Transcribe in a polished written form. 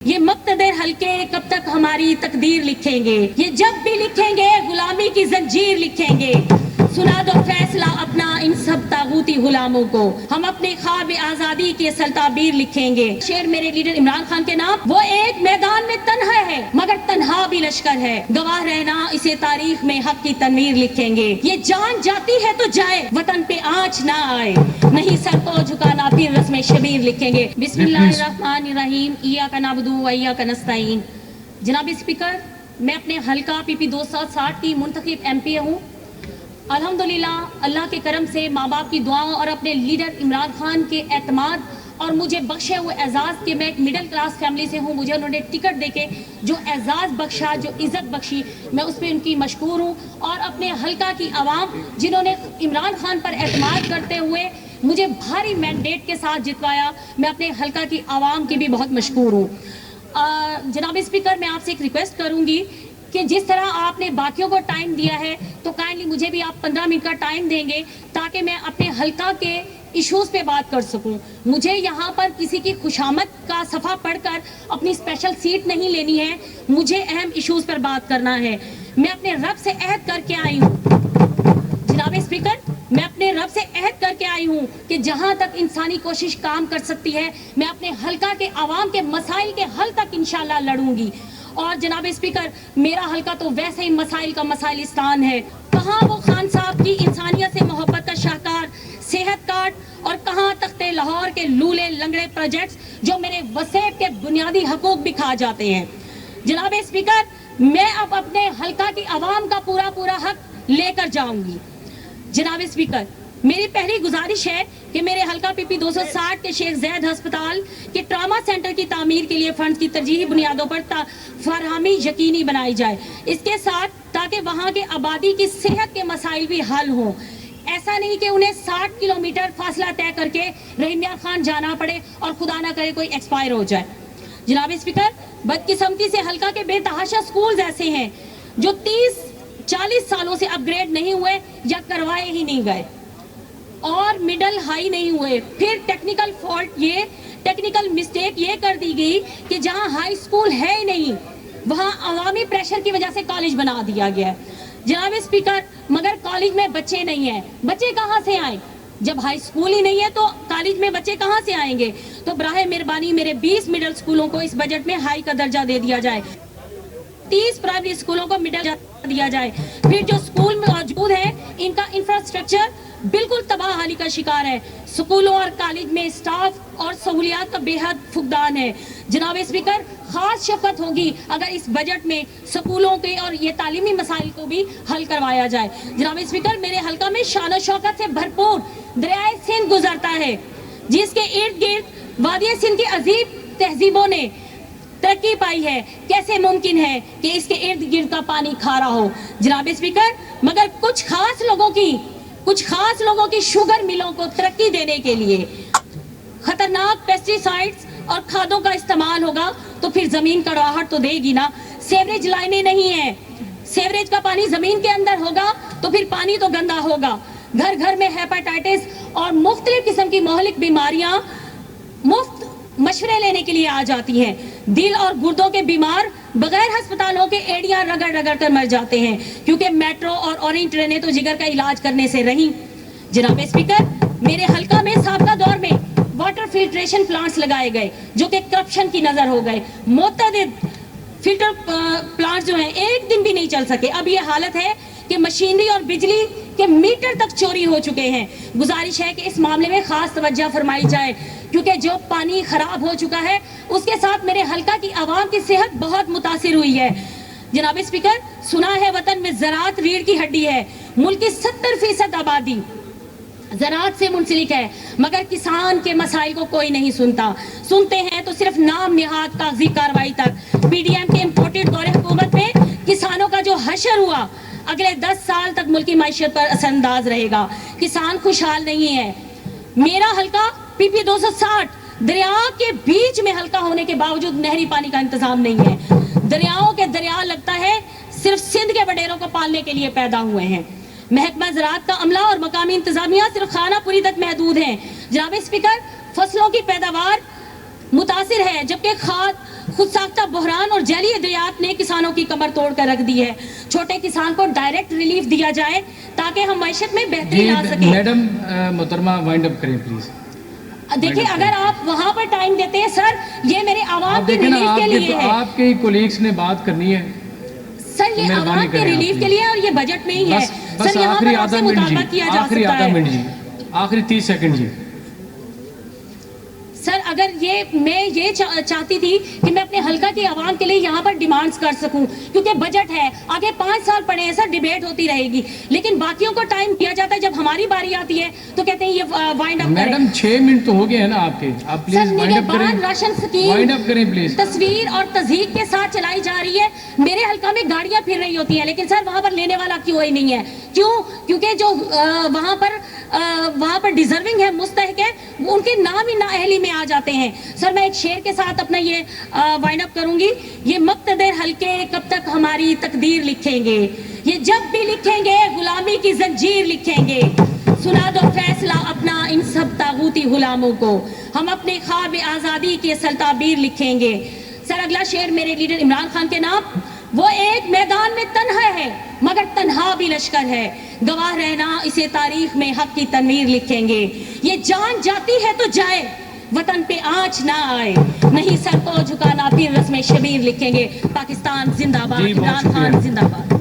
یہ مقتدر حلقے کب تک ہماری تقدیر لکھیں گے؟ یہ جب بھی لکھیں گے غلامی کی زنجیر لکھیں گے۔ سنا دو فیصلہ اپنا ان سب طاغوتی غلاموں کو، ہم اپنے خواب آزادی کے اصل تعبیر لکھیں گے۔ شعر میرے لیڈر عمران خان کے نام۔ وہ ایک میدان میں تنہا ہے مگر تنہا بھی لشکر ہے، گواہ رہنا اسے تاریخ میں حق کی تنویر لکھیں گے۔ یہ جان جاتی ہے تو جائے، وطن پہ آنچ نہ آئے، نہیں سر کو جھکانا پھر رسم شبیر لکھیں گے۔ بسم اللہ الرحمن الرحیم، ایاک نعبد و ایاک نستعین۔ جناب اسپیکر، میں اپنے حلقہ پی پی 260 کی منتخب ایم پی ہوں۔ الحمدللہ اللہ کے کرم سے، ماں باپ کی دعاؤں اور اپنے لیڈر عمران خان کے اعتماد اور مجھے بخشے ہوئے اعزاز کہ میں ایک مڈل کلاس فیملی سے ہوں، مجھے انہوں نے ٹکٹ دے کے جو اعزاز بخشا، جو عزت بخشی، میں اس پہ ان کی مشکور ہوں۔ اور اپنے حلقہ کی عوام جنہوں نے عمران خان پر اعتماد کرتے ہوئے مجھے بھاری مینڈیٹ کے ساتھ جتوایا، میں اپنے حلقہ کی عوام کی بھی بہت مشکور ہوں۔ جناب اسپیکر، میں آپ سے ایک ریکویسٹ کروں گی کہ جس طرح آپ نے باقیوں کو ٹائم دیا ہے تو کائنڈلی مجھے بھی آپ 15 منٹ کا ٹائم دیں گے تاکہ میں اپنے حلقہ کے ایشوز پہ بات کر سکوں۔ مجھے یہاں پر کسی کی خوشامد کا صفحہ پڑھ کر اپنی اسپیشل سیٹ نہیں لینی ہے، مجھے اہم ایشوز پر بات کرنا ہے۔ میں اپنے رب سے عہد کر کے آئی ہوں، جناب اسپیکر، میں اپنے رب سے عہد کر کے آئی ہوں کہ جہاں تک انسانی کوشش کام کر سکتی ہے میں اپنے حلقہ کے عوام کے مسائل کے حل تک انشاءاللہ لڑوں گی۔ اور جناب اسپیکر، میرا حلقہ تو ویسے ہی مسائل کا مسائلستان ہے۔ کہاں وہ خان صاحب کی انسانیت سے محبت کا شاہکار صحت کارڈ، اور کہاں تخت لاہور کے لولے لنگڑے پروجیکٹس جو میرے وسیب کے بنیادی حقوق بھی کھا جاتے ہیں۔ جناب اسپیکر، میں اب اپنے حلقہ کی عوام کا پورا حق لے کر جاؤں گی۔ جناب اسپیکر، میری پہلی گزارش ہے کہ میرے حلقہ پی پی 260 کے شیخ زید ہسپتال کے ٹراما سینٹر کی تعمیر کے لیے فنڈز کی ترجیحی بنیادوں پر فراہمی یقینی بنائی جائے، اس کے ساتھ تاکہ وہاں کے آبادی کی صحت کے مسائل بھی حل ہوں۔ ایسا نہیں کہ انہیں 60 کلومیٹر فاصلہ طے کر کے رحیم یار خان جانا پڑے اور خدا نہ کرے کوئی ایکسپائر ہو جائے۔ جناب اسپیکر، بدقسمتی سے حلقہ کے بے تحاشا سکولز ایسے ہیں جو 30-40 سالوں سے اپ گریڈ نہیں ہوئے یا کروائے ہی نہیں گئے اور مڈل ہائی نہیں ہوئے۔ پھر ٹیکنیکل فالٹ، یہ ٹیکنیکل مسٹیک یہ کر دی گئی کہ جہاں ہائی سکول ہے ہی نہیں وہاں عوامی پریشر کی وجہ سے کالج بنا دیا گیا ہے۔ جناب اسپیکر، مگر کالج میں بچے نہیں ہیں، بچے کہاں سے آئیں؟ جب ہائی سکول ہی نہیں ہے تو کالج میں بچے کہاں سے آئیں گے؟ تو براہ مہربانی میرے 20 مڈل سکولوں کو اس بجٹ میں ہائی کا درجہ دے دیا جائے، 30 پرائمری سکولوں کو مڈل دیا جائے۔ پھر جو سکول میں موجود ہیں ان کا انفراسٹرکچر بالکل تباہ حالی کا شکار ہے۔ سکولوں اور کالج میں اسٹاف اور سہولیات کا بے حد فقدان ہے۔ جناب اسپیکر، خاص شفقت ہوگی اگر اس بجٹ میں سکولوں کے اور یہ تعلیمی مسائل کو بھی حل کروایا جائے۔ جناب اسپیکر، میرے حلقہ میں شان و شوکت سے بھرپور دریائے سندھ گزرتا ہے جس کے ارد گرد وادی سندھ کی عظیم تہذیبوں نے ترقی پائی ہے۔ کیسے ممکن ہے کہ اس کے ارد گرد کا پانی کھارا ہو؟ جناب اسپیکر، مگر کچھ خاص لوگوں کی شوگر ملوں کو ترقی دینے کے لیے خطرناک پیسٹی سائیڈز اور کھادوں کا استعمال ہوگا تو پھر زمین کڑواہٹ تو دے گی نا۔ سیوریج لائنیں نہیں ہیں، سیوریج کا پانی زمین کے اندر ہوگا تو پھر پانی تو گندا ہوگا۔ گھر گھر میں ہیپاٹائٹس اور مختلف قسم کی مہلک بیماریاں مفت مشورے لینے کے لیے آ جاتی ہیں۔ دل اور گردوں کے بیمار بغیر ہسپتالوں کے ایڑیاں رگڑ کر مر جاتے ہیں کیونکہ میٹرو اور اورنج ٹرینیں تو جگر کا علاج کرنے سے رہیں۔ جناب اسپیکر، میرے حلقہ میں سابقہ دور میں واٹر فلٹریشن پلانٹس لگائے گئے جو کہ کرپشن کی نظر ہو گئے۔ متعدد فلٹر پلانٹس جو ہیں ایک دن بھی نہیں چل سکے۔ اب یہ حالت ہے کہ مشینری اور بجلی کے میٹر تک چوری ہو چکے ہیں۔ گزارش ہے کہ اس معاملے میں خاص توجہ فرمائی جائے کیونکہ جو پانی خراب ہو چکا ہے اس کے ساتھ میرے حلقہ کی عوام کی صحت بہت متاثر ہوئی ہے۔ جناب اسپیکر، سنا ہے وطن میں زراعت ریڑھ کی ہڈی ہے، ملک کی 70% آبادی زراعت سے منسلک ہے مگر کسان کے مسائل کو کوئی نہیں سنتے ہیں تو صرف نام نہاد کاغذی کاروائی تک۔ پی ڈی ایم کے امپورٹڈ دور حکومت میں کسانوں کا جو حشر ہوا اگلے 10 سال تک ملکی معیشت پر اثر انداز رہے گا۔ کسان خوشحال نہیں ہے۔ میرا حلقہ پی پی 260 دریا کے بیچ میں حلقہ ہونے کے باوجود نہری پانی کا انتظام نہیں ہے۔ دریاؤں کے دریا لگتا ہے صرف سندھ کے وڈیروں کو پالنے کے لیے پیدا ہوئے ہیں۔ محکمہ زراعت کا عملہ اور مقامی انتظامیہ صرف خانہ پوری تک محدود ہیں۔ جناب اسپیکر، فصلوں کی پیداوار متاثر ہے جبکہ کھاد خود ساختہ بحران اور جعلی ادویات نے کسانوں کی کمر توڑ کر رکھ دی ہے. چھوٹے کسان کو ڈائریکٹ ریلیف دیا جائے تاکہ ہم معیشت میں بہتری لا سکیں. میڈم محترمہ وائنڈ اپ کریں پلیز. دیکھیں اگر آپ وہاں پر ٹائم دیتے ہیں سر, یہ میرے عوام کے ریلیف کے لیے ہے. آپ کے کولیگس نے بات کرنی ہے سر, یہ عوام کے ریلیف کے لیے اور یہ بجٹ میں ہی ہے سر. یہاں پر آپ سے مطالبہ کیا جا سکتا ہے. آخری 30 سیکنڈ جی. سر اگر میں یہ چاہتی تھی کہ میں اپنے حلقہ کی عوام کے لیے یہاں پر ڈیمانڈز کر سکوں, کیونکہ بجٹ ہے, آگے 5 سال پڑے ہیں سر, ڈیبیٹ ہوتی رہے گی, لیکن باقیوں کو ٹائم دیا جاتا ہے. جب ہماری باری آتی ہے تو کہتے ہیں یہ وائنڈ اپ کریں. میڈم 6 منٹ تو ہو گئے ہیں نا آپ کے, آپ پلیز وائنڈ اپ کریں. راشن اسکیم وائنڈ اپ کریں پلیز. تصویر اور تضحیق کے ساتھ چلائی جا رہی ہے. میرے حلقہ میں گاڑیاں پھر رہی ہوتی ہیں, لیکن سر وہاں پر لینے والا کیوں ہی نہیں ہے؟ کیوں؟ کیونکہ جو وہاں پر ڈیزرونگ ہے, مستحق ہے, ان کے نام ہی نااہلی میں آ جاتے ہیں. سر میں ایک شعر کے ساتھ اپنا یہ وائنڈ اپ کروں گی. یہ مقتدر حلقے کب تک ہماری تقدیر لکھیں گے, یہ جب بھی لکھیں گے غلامی کی زنجیر لکھیں گے. سنا دو فیصلہ اپنا ان سب طاغوتی غلاموں کو, ہم اپنے خواب آزادی کے سلطابیر لکھیں گے. سر اگلا شعر میرے لیڈر عمران خان کے نام. وہ ایک میدان میں تنہا ہے مگر تنہا بھی لشکر ہے, گواہ رہنا اسے تاریخ میں حق کی تنویر لکھیں گے. یہ جان جاتی ہے تو جائے, وطن پہ آنچ نہ آئے, نہیں سر کو جھکانا پھر رسم شبیر لکھیں گے. پاکستان زندہ باد, عمران خان زندہ باد.